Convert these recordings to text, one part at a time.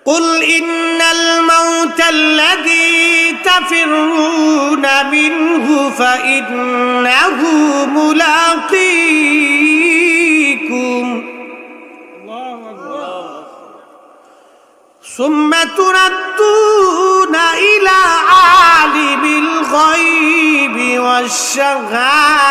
قل إن الموت الذي تفرون منه فإنه ملاقيكم ثم تردون إلى عالم الغيب والشهادة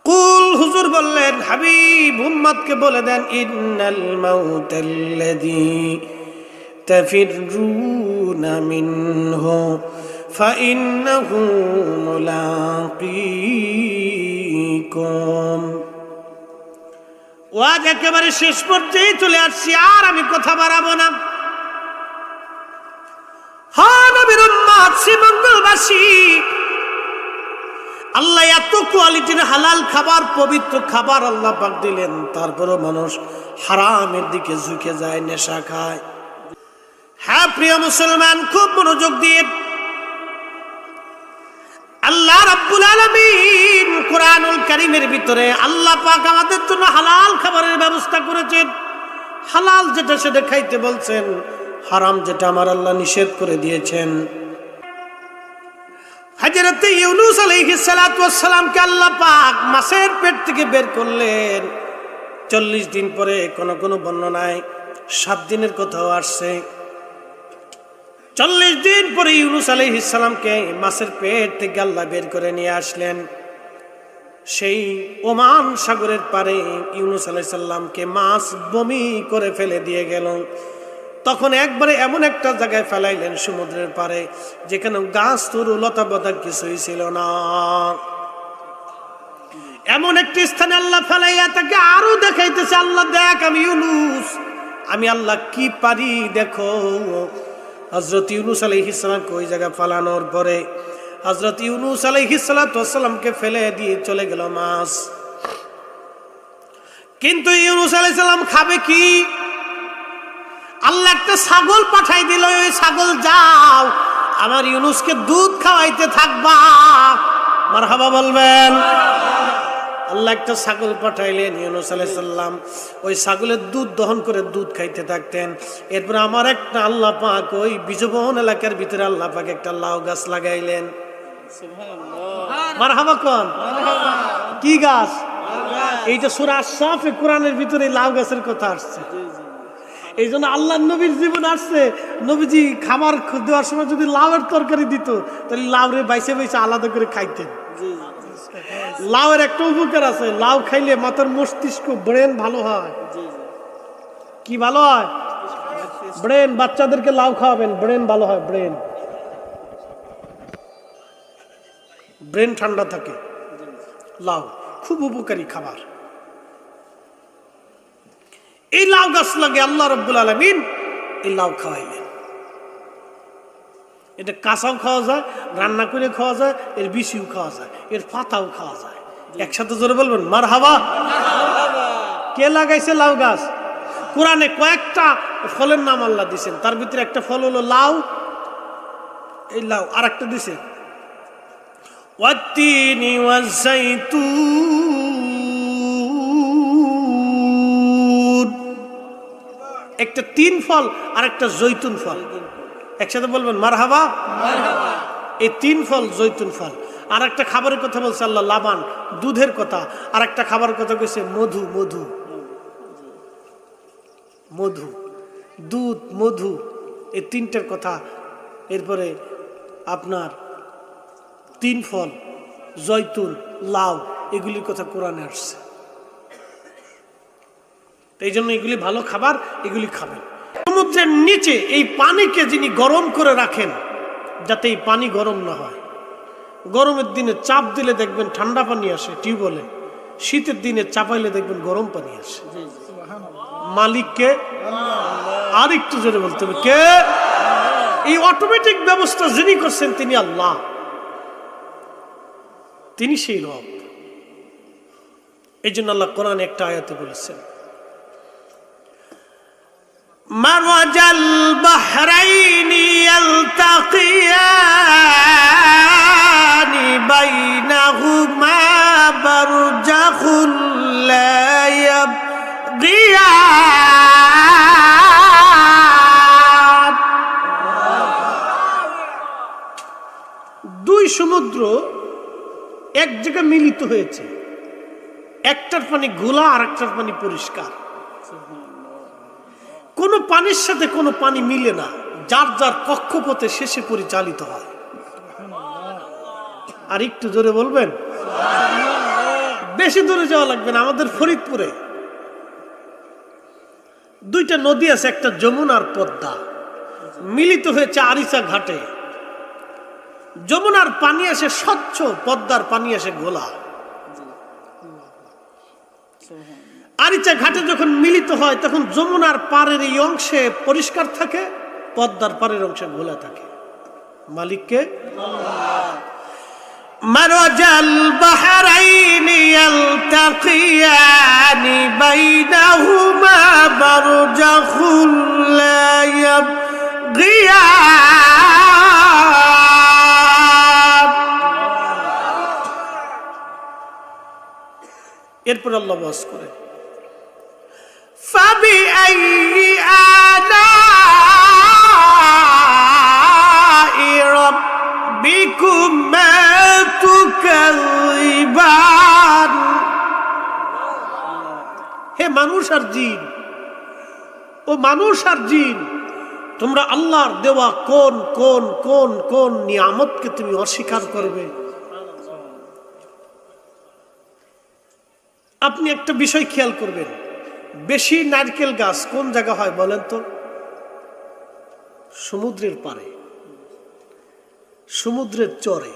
কুল হুজুর বললেন হাবিব উম্মতকে বলে দেন ইন্নাল মাউতাল্লাযী তাফিরুনা মিনহু ফাইন্নাহু মুলাকীকুম। ওয়াজ একেবারে শেষ পর্যায়ে চলে আসছি, আর আমি কথা বাড়াবো না। হ্যাঁ নবীর উম্মত শ্রীমঙ্গলবাসী, আল্লাহ এত কোয়ালিটির হালাল খাবার, পবিত্র খাবার আল্লাহ পাক দিলেন, তারপরও মানুষ হারামের দিকে ঝুঁকে যায়, নেশা খায়। হ্যাঁ প্রিয় মুসলমান, খুব মনোযোগ দিয়ে আল্লাহ রাব্বুল আলামিন কোরআনুল কারীমের ভিতরে আল্লাহ পাক আমাদের জন্য হালাল খাবারের ব্যবস্থা করেছেন। হালাল যেটা সেটা খাইতে বলছেন, হারাম যেটা আমার আল্লাহ নিষেধ করে দিয়েছেন। হযরত ইউনূস আলাইহিস সালাতু ওয়াস সালামকে আল্লাহ পাক মাছের পেট থেকে বের করলেন 40 দিন পরে, কোন কোন বর্ণনায় 7 দিনের কথাও আসছে। 40 দিন পরে ইউনূস আলাইহিস সালামকে মাছের পেট থেকে আল্লাহ বের করে নিয়ে আসলেন। সেই ওমান সাগরের পারে ইউনূস আলাইহিস সালামকে মাছ বমি করে ফেলে দিয়ে গেল। তখন একবারে এমন একটা জায়গায় ফেলাইলেন সমুদ্রের পারে, যেখানে গাছ তরু লতা পাতা কিছুই ছিল না। এমন একটি স্থানে আল্লাহ ফেলাইয়া তাকে আরো দেখাইতেছে, আল্লাহ দেখ আমি ইউনূস, আমি আল্লাহ কি পারি দেখো। হযরত ইউনূস আলাইহিস সালামকে ওই জায়গায় ফালানোর পরে হযরত ইউনূস আলাইহিস সালামকে ফেলে দিয়ে চলে গেল মাছ। কিন্তু ইউনূস আলাইহিস সালাম খাবে কি? আল্লাহ একটা ছাগল পাঠাই দিল, ওই ছাগল যাও আমার ইউনূসকে দুধ খাওয়াইতে থাকবা। মারহাবা বলবেন। আল্লাহ একটা ছাগল পাঠাইলেন, ইউনূস আলাইহিস সালাম ওই ছাগলের দুধ দহন করে দুধ খাইতে থাকতেন। এরপর আমার একটা আল্লাহ পাক ওই বিজবন এলাকার ভিতরে আল্লাহ পাক একটা লাউ গাছ লাগাইলেন। সুবহানাল্লাহ, মারহাবা কোন কি গাছ? এইটা সূরা আশ-শাফে কোরআনের ভিতরে লাউ গাছের কথা আসছে। এই জন্য আল্লাহ নবীর জীবন আসছে, নবীজি খাবার দেওয়ার সময় যদি লাউয়ের তরকারি দিত তাহলে লাউরে বাইসে বাইসে আলাদা করে খাইতেন। লাউয়ের একটা উপকার আছে, লাউ খাইলে মাথার মস্তিষ্ক ব্রেন ভালো হয়। কি ভালো হয়? ব্রেন। বাচ্চাদেরকে লাউ খাওয়াবেন, ব্রেন ভালো হয়। ব্রেন ঠান্ডা থাকে। লাউ খুব উপকারী খাবার। এই লাউ গাছ লাগে আল্লাহ রাব্বুল আলামিন এই লাউ খাওয়াইলেন। এটা কাঁচাও খাওয়া যায়, রান্না করে খাওয়া যায়, এর বিচিও খাওয়া যায়, এর পাতাও খাওয়া যায়। একসাথে জোরে বলবেন মারহাবা। কে লাগাইছে লাউ গাছ? কোরআনে কয়েকটা ফলের নাম আল্লাহ দিয়েছেন, তার ভিতরে একটা ফল হলো লাউ। এই লাউ আর একটা দিছে ওয়াত্তিনি ওয়াযাইতুন, একটা 3 ফল আর একটা জৈতুন ফল। একসাথে বলবেন মারহাবা। এই 3 ফল জৈতুন ফল। আর একটা খাবারের কথা বলছে আল্লাহ, লাবান, দুধের কথা। আর একটা খাবারের কথা কইছে মধু। দুধ, মধু, এই 3টার কথা। এরপরে আপনার 3 ফল, জৈতুন, লাউ, এগুলির কথা কোরআনে আসছে। এই জন্য এগুলি ভালো খাবার, এগুলি খাবেন। সমুদ্রের নিচে এই পানিকে যিনি গরম করে রাখেন, যাতে এই পানি গরম না হয়। গরমের দিনে চাপ দিলে দেখবেন ঠান্ডা পানি আসে টিউবওয়েলে, শীতের দিনে চাপাইলে দেখবেন গরম পানি আসে। মালিককে আর একটু জোরে বলতে হবে কে? এই অটোমেটিক ব্যবস্থা যিনি করছেন তিনি আল্লাহ, তিনি সেই রব। এই জন্য আল্লাহ কোরআনে একটা আয়াতে বলেছেন মারজাল বাহরাইনি ইয়ালতাকিয়ানি বাইনাহুমা বারজাখুন লা দুইটাকে মিলিত হয়েছে, একটার পানি ঘোলা আর একটার পানি পরিষ্কার। কোন পানির সাথে কোনো পানি মিলে না, যার যার কক্ষপথে শেষে পরিচালিত হয়। আর একটু জোরে বলবেন, বেশি দূরে যাওয়া লাগবে না। আমাদের ফরিদপুরে দুইটা নদী আছে, একটা যমুনা আর পদ্মা, মিলিত হয়েছে আরিচা ঘাটে। যমুনার পানি আসে স্বচ্ছ, পদ্মার পানি আসে ঘোলা। আরিচা ঘাটে যখন মিলিত হয় তখন যমুনার পাড়ের এই অংশে পরিষ্কার থাকে, পদ্মার পাড়ের অংশে ঘোলা থাকে। মালিককে মারজাল বাহরাইনি ইয়ালতাকিয়ানি বাইনাহুমা বারজাখুল লা ইয়াবগিয়ান। এরপর আল্লাহ ওয়াজ করে ফাবিআইয়ি আলাই রাব্বিকুমা তুকাযিবান। হে মানুষ আর জিন, ও মানুষ আর জিন, তোমরা আল্লাহর দেওয়া কোন কোন কোন কোন নিয়ামতকে তুমি অস্বীকার করবে? আপনি একটা বিষয় খেয়াল করবেন, বেশি নারকেল গাছ কোন জায়গা হয় বলেন তো? সমুদ্রের পাড়ে, সমুদ্রের চরে,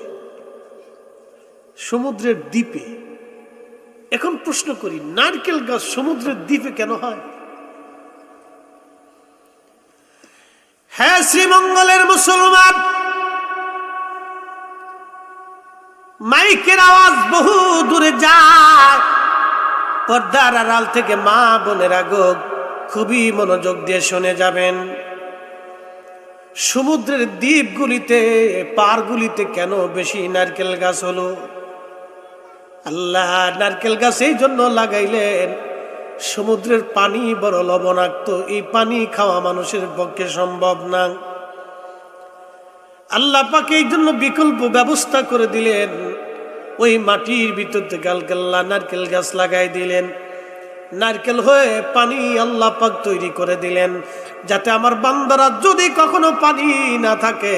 সমুদ্রের দ্বীপে। এখন প্রশ্ন করি, নারকেল গাছ সমুদ্রের দ্বীপে কেন হয়? হ্যাঁ শ্রীমঙ্গলের মুসলমান, মাইকের আওয়াজ বহু দূরে যায়, পর্দার আড়াল থেকে মা বোনেরা গো খুবই মনোযোগ দিয়ে শুনে যাবেন। সমুদ্রের দ্বীপগুলিতে, পাড়গুলিতে কেন বেশি নারকেল গাছ হলো? আল্লাহ নারকেল গাছ এই জন্য লাগাইলেন, সমুদ্রের পানি বড় লবণাক্ত, এই পানি খাওয়া মানুষের পক্ষে সম্ভব না। আল্লাহ পাক এই জন্য বিকল্প ব্যবস্থা করে দিলেন, ওই মাটির ভিতর থেকে আল্লাহ নারকেল গাছ লাগাই দিলেন। নারকেল হয়ে পানি আল্লাহ পাক তৈরি করে দিলেন, যাতে আমার বান্দারা যদি কখনো পানি না থাকে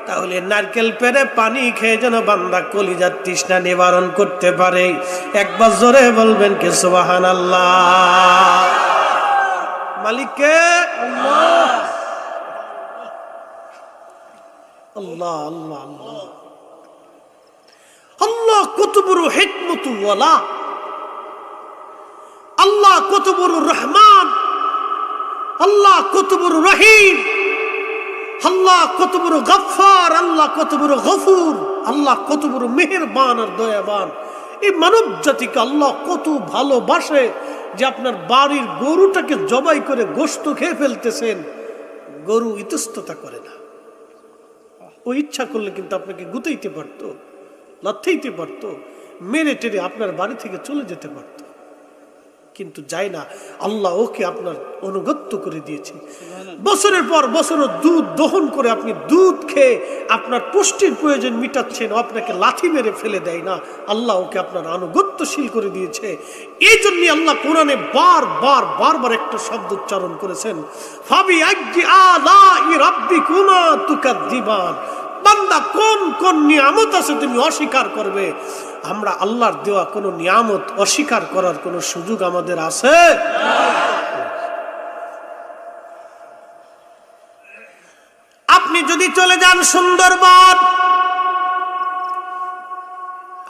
তাহলে নারকেল পেরে পানি খেয়ে যেন বান্দা কলিজার তৃষ্ণা নিবারণ করতে পারে। একবার জোরে বলবেন কি সুবহানাল্লাহ। মালিককে আল্লাহ, আল্লাহ আল্লাহ আল্লাহ। আল্লাহ কত বড় হিকমতওয়ালা, আল্লাহ কত বড় রহমান, আল্লাহ কত বড় রহিম, আল্লাহ কত বড় গফফার, আল্লাহ কত বড় গফুর, আল্লাহ কত বড় মেহেরবান আর দয়াবান। এই মানব জাতিকে আল্লাহ কত ভালোবাসে যে আপনার বাড়ির গরুটাকে জবাই করে গোশত খেয়ে ফেলতেছেন, গরু ইতস্ততা করে না। ও ইচ্ছা করলে কিন্তু আপনাকে গুতাইতে পারতো, লাথেইতে পারতো, মেরে টেরে আপনার বাড়ি থেকে চলে যেতে পারতো, কিন্তু যায় না। আল্লাহ ওকে আপনার অনুগত্য করে দিয়েছে। বছরের পর বছর দুধ দহন করে আপনি দুধ খেয়ে আপনার পুষ্টির প্রয়োজন মিটাচ্ছেন, আপনাকে লাথি মেরে ফেলে দেয় না। আল্লাহ ওকে আপনার আনুগত্যশীল করে দিয়েছে। এই জন্য আল্লাহ কোরআনে বারবার একটা শব্দ উচ্চারণ করেছেন, ফাবিআইয়ি আলাই রাব্বিকুমা তুকাযিবান। বান্দা কোন কোন নিয়ামত আছে তুমি অস্বীকার করবে? আমরা আল্লাহর দেওয়া কোন নিয়ামত অস্বীকার করার কোন সুযোগ আমাদের আছে? আপনি যদি চলে যান সুন্দরবন,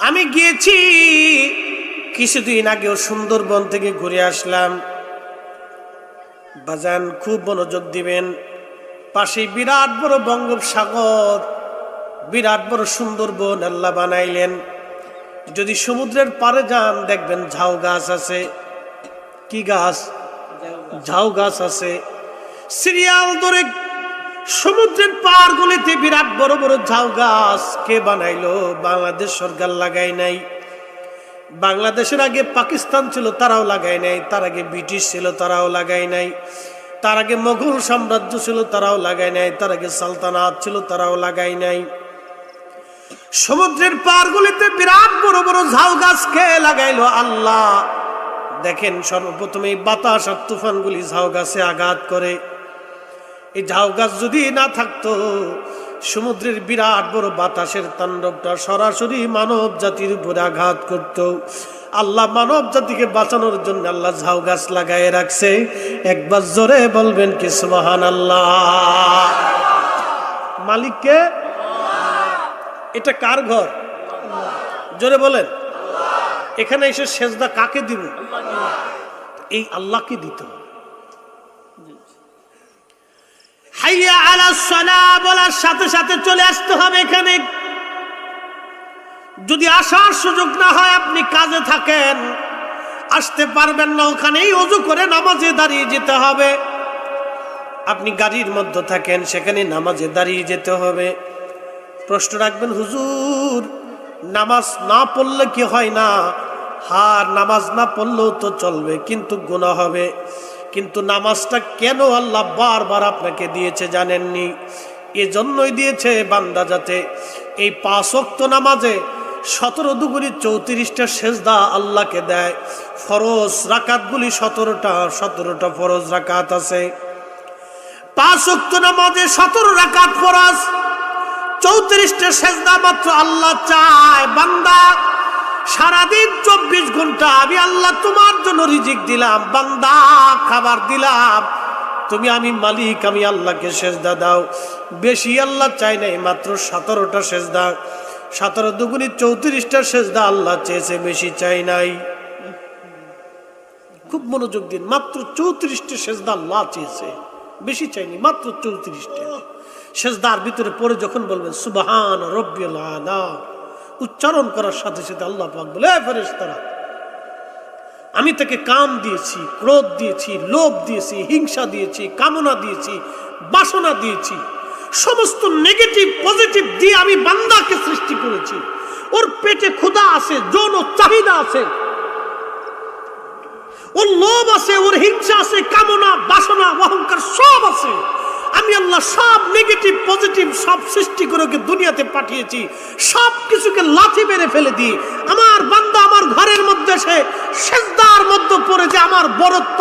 আমি গিয়েছি কিছুদিন আগেও সুন্দরবন থেকে ঘুরে আসলাম। বাজান খুব মনোযোগ দিবেন, পাশে বিরাট বড় বঙ্গোপসাগর, বিরাট বড় সুন্দরবন আল্লাহ বানাইলেন। যদি সমুদ্রের পাড়ে যান দেখবেন ঝাউ গাছ আছে। কি গাছ? ঝাউ গাছ আছে। সিরিয়াল ধরে সমুদ্রের পাড়গুলিতে বিরাট বড় বড় ঝাউ গাছ কে বানাইলো? বাংলাদেশ সরকার লাগাই নাই। বাংলাদেশের আগে পাকিস্তান ছিল, তারাও লাগাই নাই। তার আগে ব্রিটিশ ছিল, তারাও লাগাই নাই। তার আগে মোগল সাম্রাজ্য ছিল, তারাও লাগাই নাই। তার আগে সালতানাত ছিল, তারাও লাগাই নাই। সমুদ্রের পারগুলিতে বিরাট বড় বড় ঝাউ গাছ কে লাগাইলো? আল্লাহ। দেখেন সর্বপ্রথম এই বাতাস আর তুফানগুলি ঝাউ গাছে আঘাত করে। এই ঝাউ গাছ যদি না থাকতো, সমুদ্রের বিরাট বড় বাতাসের তাণ্ডবটা সরাসরি মানব জাতির উপরে আঘাত করত। আল্লাহ মানব জাতিকে বাঁচানোর জন্য আল্লাহ ঝাউ গাছ লাগায় রাখছে। একবার জোরে বলবেন কি সুবহানাল্লাহ। মালিককে? এটা কার ঘর? জোরে বলেন। এখানে এসে সেজদা কাকে দিব? এই আল্লাহকে দিতে হবে। হাইয়া আলাস সালাহ বলার সাথে সাথে চলে আসতে হবে এখানে। যদি আসার সুযোগ না হয়, আপনি কাজে থাকেন, আসতে পারবেন না, ওখানেই ওযু করে নামাজে দাঁড়িয়ে যেতে হবে। আপনি গাড়ির মধ্যে থাকেন, সেখানে নামাজে দাঁড়িয়ে যেতে হবে। প্রশ্ন রাখবেন, হুজুর নামাজ না পড়লে কি হয় না? হার নামাজ না পড়লেও তো চলবে, কিন্তু গুনাহ হবে। কিন্তু নামাজটা কেন আল্লাহ বারবার আপনাকে দিয়েছে জানেননি? এজন্যই দিয়েছে বান্দা যাতে এই 5 ওয়াক্ত নামাজে 17 দুগুণে 34টা সেজদা আল্লাহকে দেয়। ফরজ রাকাতগুলি 17টা ফরজ রাকাত আছে। 5 ওয়াক্ত নামাজে 17 রাকাত ফরজ, 34টা সেজদা মাত্র আল্লাহ চায়। বান্দা সারাদিন 24 ঘন্টা আমি আল্লাহ তোমার জন্য রিজিক দিলাম, বান্দা খাবার দিলাম, তুমি আমি মালিক, আমি আল্লাহকে সেজদা দাও। বেশি আল্লাহ চাই নাই, মাত্র 17টা সেজদা। 17 দুগুণে 34টা সেজদা আল্লাহ চেয়েছে, বেশি চাই নাই। খুব মনোযোগ দিন, মাত্র 34টা সেজদা আল্লাহ চেয়েছে, বেশি চাইনি, মাত্র 34টা সেজদার ভিতরে পড়ে যখন বলবেন সুবহান রব্বিল আলা, উচ্চারণ করার সাথে সাথে আল্লাহ পাক বলে, ফেরেশতারা আমি তাকে কাম দিয়েছি, ক্রোধ দিয়েছি, লোভ দিয়েছি, হিংসা দিয়েছি, কামনা দিয়েছি, বাসনা দিয়েছি, সমস্ত নেগেটিভ পজিটিভ দিয়ে আমি বান্দাকে সৃষ্টি করেছি। ওর পেটে ক্ষুধা আছে, যৌন চাহিদা আছে, ওর লোভ আছে, ওর হিংসা আছে, কামনা বাসনা অহংকার সব আছে। আমি আল্লাহ সব নেগেটিভ পজিটিভ সব সৃষ্টি করে ওকে দুনিয়াতে পাঠিয়েছি। সব কিছুকে লাথি মেরে ফেলে দিই আমার বান্দা আমার ঘরের মধ্যে এসে সেজদার মধ্যে পড়ে যে আমার বড়ত্ব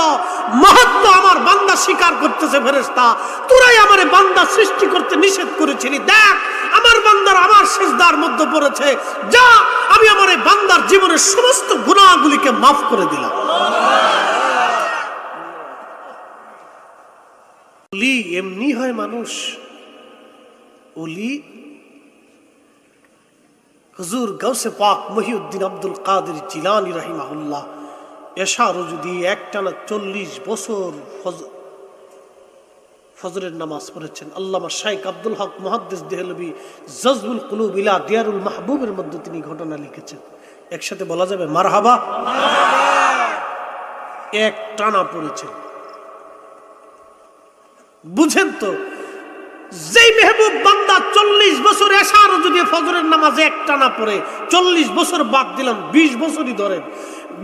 মহত্ব আমার বান্দা স্বীকার করতেছে। ফেরেশতা তোরাই আমার বান্দা সৃষ্টি করতে নিষেধ করেছিলি, দেখ আমার বান্দার আমার সেজদার মধ্যে পড়েছে, যা আমি আমার এই বান্দার জীবনের সমস্ত গুনাহগুলিকে মাফ করে দিলাম। ওলি এমনি হয় মানুষ। ওলি হুজুর গাউসে পাক মহিউদ্দিন আব্দুল কাদের জিলানী রাহিমাহুল্লাহ এশা রুজু দিয়ে একটানা 40 বছর ফজরের নামাজ পড়েছেন। আল্লামা শাইখ আব্দুল হক মুহাদ্দিস দেহলভী জজবুল কুলুব ইলা দিয়ারুল মাহবুবের মধ্যে তিনি ঘটনা লিখেছেন। একসাথে বলা যাবে মারহাবা। এক টানা পড়েছেন। বুঝেন তো, যেই মেহবুব বান্দা 40 বছর এশার যদি ফজরের নামাজে একটানা পড়ে, 40 বছর বাদ দিলাম, 20 বছরই ধরেন,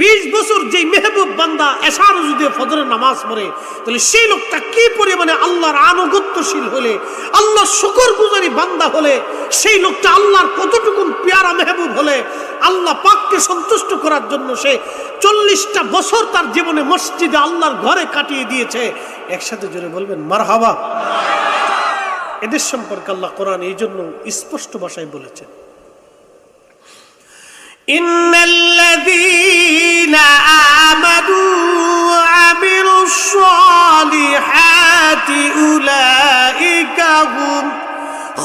20 বছর যেই মেহবুব বান্দা এশার যদি ফজরের নামাজ পড়ে, তাহলে সেই লোকটা কি পরিমাণে আল্লাহর আনুগত্যশীল হলে, আল্লাহ শুকরগুজারি বান্দা হলে, সেই লোকটা আল্লাহর কতটুকু পেয়ারা মেহবুব হলে, আল্লাহ পাককে সন্তুষ্ট করার জন্য সে 40টা বছর তার জীবনে মসজিদে আল্লাহর ঘরে কাটিয়ে দিয়েছে। একসাথে জোরে বলবেন মারহাবা। এদের সম্পর্কে আল্লাহ কোরআন এই জন্য স্পষ্ট ভাষায় বলেছেন, ইন্নাল্লাযীনা আমানু ওয়া আমিলুস সালিহাতি উলাইকা হুম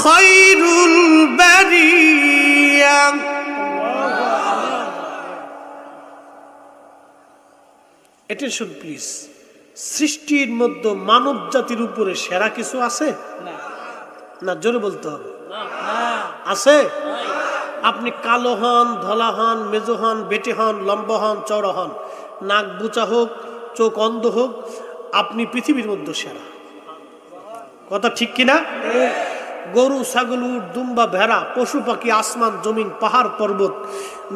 খায়রুল বারিয়া। Attention please. সৃষ্টির মধ্যে মানব জাতির উপরে সেরা কিছু আছে না? জোরে বলতে হবে। আছে? আপনি কালো হন, ধলা হন, মেজো হন, বেটে হন, লম্বা হন, চওড়া হন, নাক বুচা হোক, চোখ অন্ধ হোক, আপনি পৃথিবীর মধ্যে সেরা। কথা ঠিক কিনা? গরু, ছাগল, উট, দুম্বা, ভেড়া, পশু পাখি, আসমান জমিন, পাহাড় পর্বত,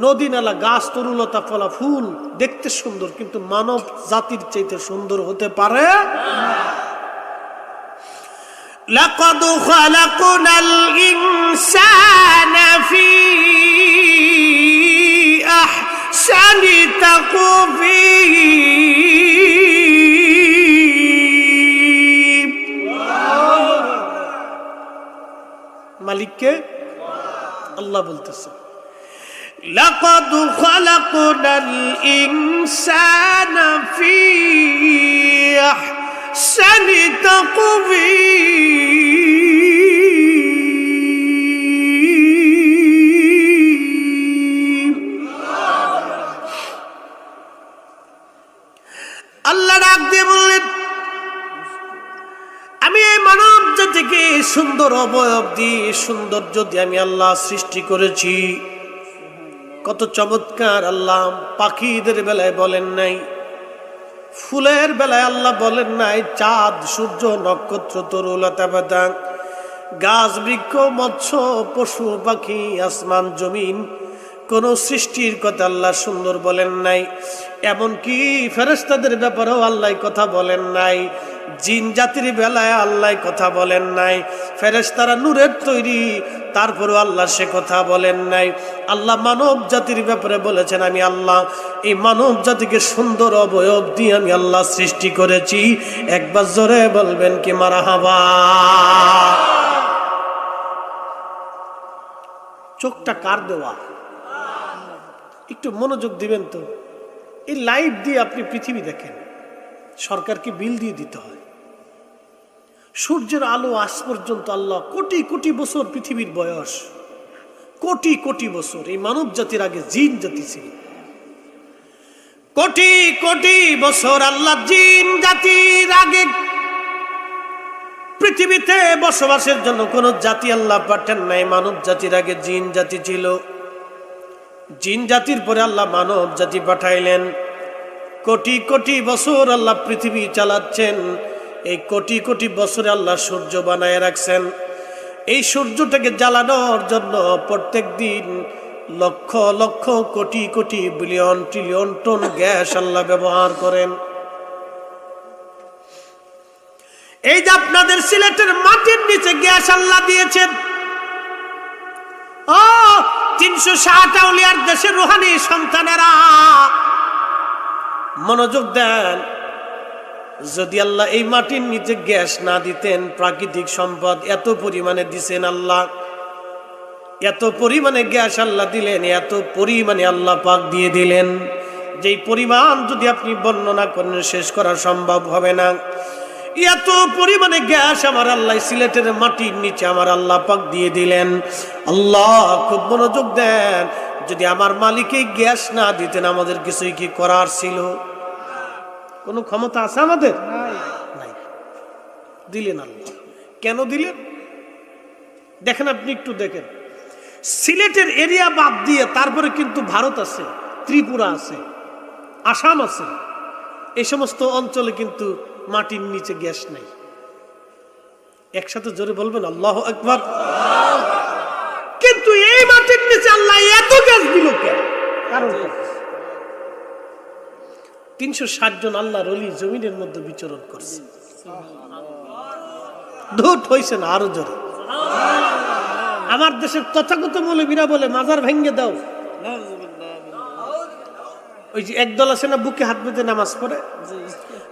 নদী নালা, গাছ, তরুলতা, ফলা ফুল দেখতে সুন্দর, কিন্তু মানব জাতির চাইতে সুন্দর হতে পারে। লাকাদ খালাকনাল ইনসানা ফি আহসানি তাকওয়িম। মালিককে আল্লাহ বলতেছে, লাকাদ খালাকনাল ইনসানা ফি আহসানি তাকওয়িম। আল্লাহ ডাক দিয়ে বললেন, আমি এই মানব জাতিকে সুন্দর অবয়ব দিয়ে সৌন্দর্য দিয়ে আমি আল্লাহ সৃষ্টি করেছি। কত চমৎকার! আল্লাহ পাখিদের বেলায় বলেন নাই, ফুলের বেলায় আল্লাহ বলেন নাই, চাঁদ সূর্য নক্ষত্র তরুলতা পাতা গাছ বৃক্ষ মৎস্য পশু পাখি আসমান জমিন কোন সৃষ্টির কথা আল্লাহ সুন্দর বলেন নাই। এমনকি ফেরেশতাদের ব্যাপারেও আল্লাহ কথা বলেন নাই, জিন জাতির বেলায় আল্লাহ কথা বলেন নাই। ফেরেশতারা নূরের তৈরি, তারপরেও আল্লাহ সে কথা বলেন নাই। আল্লাহ মানব জাতির ব্যাপারে বলেছেন, আমি আল্লাহ এই মানব জাতিকে সুন্দর অবয়ব দিয়ে আমি আল্লাহ সৃষ্টি করেছি। একবার জোরে বলবেন কি মারহাবা। চোখটা কার দেওয়া? একটু মনোযোগ দিবেন তো। এই লাইট দিয়ে আপনি পৃথিবী দেখেন, সরকারকে বিল দিয়ে দিতে হয়। সূর্যের আলো আজ পর্যন্ত আল্লাহ কোটি কোটি বছর, পৃথিবীর বয়স কোটি কোটি বছর। এই মানব জাতির আগে জিন জাতি ছিল। কোটি কোটি বছর আল্লাহ জিন জাতির আগে পৃথিবীতে বসবাসের জন্য কোন জাতি আল্লাহ পাঠান নাই। মানব জাতির আগে জিন জাতি ছিল। জিন জাতির পরে আল্লাহ মানব জাতি পাঠাইলেন। কোটি কোটি বছর আল্লাহ পৃথিবী চালাচ্ছেন। এই কোটি কোটি বছরে আল্লাহ সূর্য বানায় রাখছেন। এই সূর্যটাকে জ্বালানোর জন্য প্রত্যেক দিন lakh lakh crore crore billion trillion ton gas আল্লাহ ব্যবহার করেন। এই যে আপনাদের সিলেটের মাটির নিচে গ্যাস আল্লাহ দিয়েছেন। 360 আউলিয়ার দেশের রুহানি সন্তানেরা মনোযোগ দেন। যদি আল্লাহ এই মাটির নিচে গ্যাস না দিতেন, প্রাকৃতিক সম্পদ এত পরিমাণে দিছেন আল্লাহ, এত পরিমাণে গ্যাস আল্লাহ দিলেন, এত পরিমাণে আল্লাহ পাক দিয়ে দিলেন, যেই পরিমাণ যদি আপনি বর্ণনা করেন শেষ করা সম্ভব হবে না। এত পরিমাণে গ্যাস আমার আল্লাহ সিলেটের মাটির নিচে আমার আল্লাহ পাক দিয়ে দিলেন। আল্লাহ খুব মনোযোগ দেন। যদি আমার মালিকে গ্যাস না দিতেন আমাদের কিছুই কি করার ছিল? কোনো ক্ষমতা আছে আমাদের? নাই। দিলেন আল্লাহ। কেন দিলেন দেখেন, আপনি একটু দেখেন। সিলেটের এরিয়া বাদ দিয়ে তারপরে কিন্তু ভারত আছে, ত্রিপুরা আছে, আসাম আছে। এই সমস্ত অঞ্চলে কিন্তু মাটির নিচে গ্যাস নাই। একসাথে জোরে বলবেন আল্লাহু আকবার। কিন্তু এই মাটির নিচে আল্লাহ এত গ্যাস দিল কেন? কারণ 360 জন আল্লাহর ওলি জমিনের মধ্যে বিচরণ করছে। ধুট হইছে না? আরো জোরে। আমার দেশের তথাগত মৌলবীরা বলে মাজার ভেঙে দাও। ওই যে একদল আছে না বুকে হাত বেঁধে নামাজ পড়ে,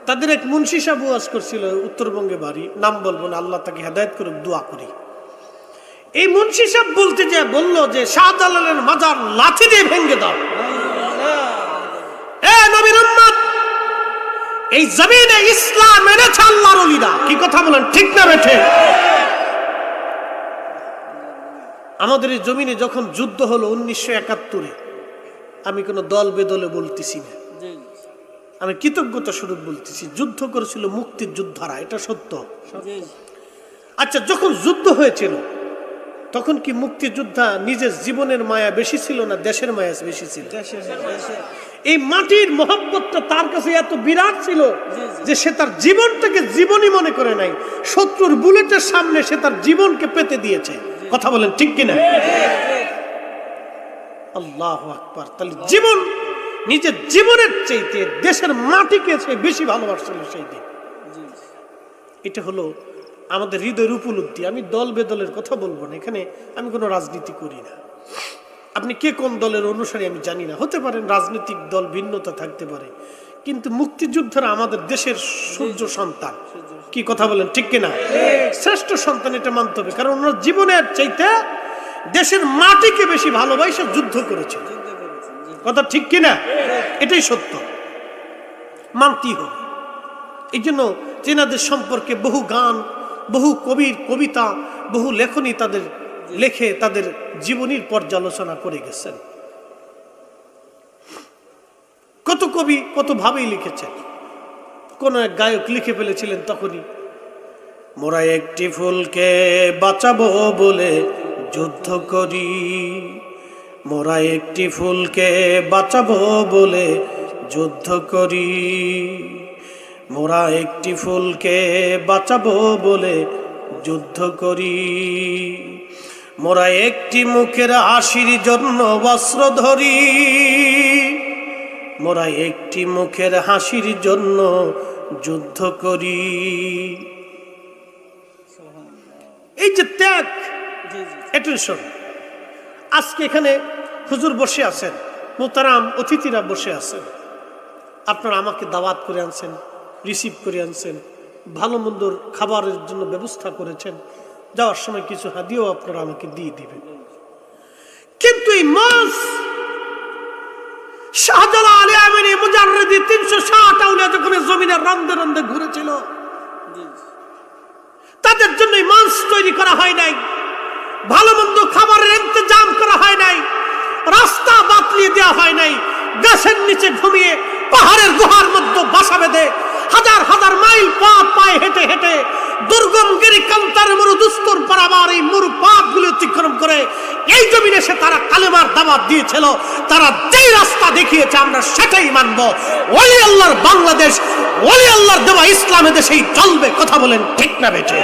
তাদের এক মুন্সি সাহেব ওয়াজ করছিল, উত্তরবঙ্গে বাড়ি, নাম বলবো না, আল্লাহ তাকে হেদায়েত করুক, দোয়া করি। এই মুন্সি সাহেব বলতে যে বললো যে শাহজালালের মাজার লাঠি দিয়ে ভেঙে দাও। এ নবীর উম্মত, এই জমিনে ইসলাম এনেছে আল্লাহর ওলিরা। কি কথা বলেন, ঠিক না বেঠে? আমাদের এই জমিনে যখন যুদ্ধ হলো 1971-এ, আমি কোনো দল বেদলে বলতেছি না, আমি কৃতজ্ঞতা স্বরূপ বলতেছি, যুদ্ধ করেছিল মুক্তির যোদ্ধারা, এটা সত্য। আচ্ছা, যখন যুদ্ধ হয়েছিল তখন কি মুক্তিযোদ্ধা নিজের জীবনের মায়া বেশি ছিল না দেশের মায়া বেশি ছিল? এই মাটির মহব্বতটা তার কাছে এত বিরাট ছিল যে সে তার জীবনটাকে জীবনই মনে করে নাই। শত্রুর বুলেটের সামনে সে তার জীবনকে পেতে দিয়েছে। কথা বলেন ঠিক কিনা? আল্লাহু আকবার। তাহলে জীবন, নিজের জীবনের চাইতে দেশের মাটিকে সে বেশি ভালোবাসছিল সেই দিন। এটা হলো আমাদের হৃদয়ের উপলব্ধি। আমি দল বেদলের কথা বলবো না, এখানে আমি কোনো রাজনীতি করি না। আপনি কে কোন দলের অনুসারী আমি জানি না, হতে পারেন রাজনৈতিক দল ভিন্নতা থাকতে পারে, কিন্তু মুক্তিযোদ্ধারা আমাদের দেশের সূর্য সন্তান। কি কথা বলেন, ঠিক কিনা? শ্রেষ্ঠ সন্তান, এটা মানতে হবে, কারণ ওনারা জীবনের চাইতে দেশের মাটিকে বেশি ভালোবাসে যুদ্ধ করেছে। কথা ঠিক কিনা? এটাই সত্য, মানতেই হবে। এই জন্য তেনাদের সম্পর্কে বহু গান, বহু কবির কবিতা, বহু লেখনী তাদের লেখে তাদের জীবনীর পর্যালোচনা করে গেছেন। কত কবি কত ভাবেই লিখেছেন। কোন এক গায়ক লিখে ফেলেছিলেন তখনই, মোরা একটি ফুলকে বাঁচাবো বলে যুদ্ধ করি, মোরা একটি ফুলকে বাঁচাবো বলে যুদ্ধ করি, মোরা একটি ফুলকে বাঁচাবো বলে যুদ্ধ করি, মোরা একটি মুখের হাসির জন্য বস্ত্র ধরি, মোরা একটি মুখের হাসির জন্য যুদ্ধ করি। এই যে ত্যাগ, অ্যাটেনশন। আজকে এখানে হুজুর বসে আছেন, মোহতারাম অতিথিরা বসে আছেন, আপনারা আমাকে দাওয়াত করে আনছেন, রিসিভ করে আনছেন, ভালো মন্দর খাবারের জন্য ব্যবস্থা করেছেন, যাওয়ার সময় কিছু হাদিয়াও আপনারা আমাকে দিয়ে দিবেন। কিন্তু এই মাস শাহজালাল আমিনী মুজাররিদি 360 আউলিয়া যখন জমিনের রন্দে রন্দে ঘুরেছিল, তাদের জন্য মঞ্চ তৈরি করা হয় নাই, ভালো মন্দ খাবারের ইন্তজাম করা হয় নাই, রাস্তা বাতলিয়ে দেওয়া হয় নাই, গাছের নিচে ঘুমিয়ে পাহাড়ের গুহার মধ্যে বাসা বেঁধে হাজার হাজার মাইল পথ পায়ে হেঁটে হেঁটে দুর্গম গিরিকান্তার মরুদুস্তর পারাবার এই মরু পথগুলি অতিক্রম করে এই জমিনে এসে তারা কালেমার দাওয়াত দিয়েছিল। তারা যেই রাস্তা দেখিয়েছে আমরা সেটাই মানব। ওলি আল্লাহর বাংলাদেশ, ওলি আল্লাহর দেওয়া ইসলামে দেশেই চলবে। কথা বলেন ঠিক না বেঠে?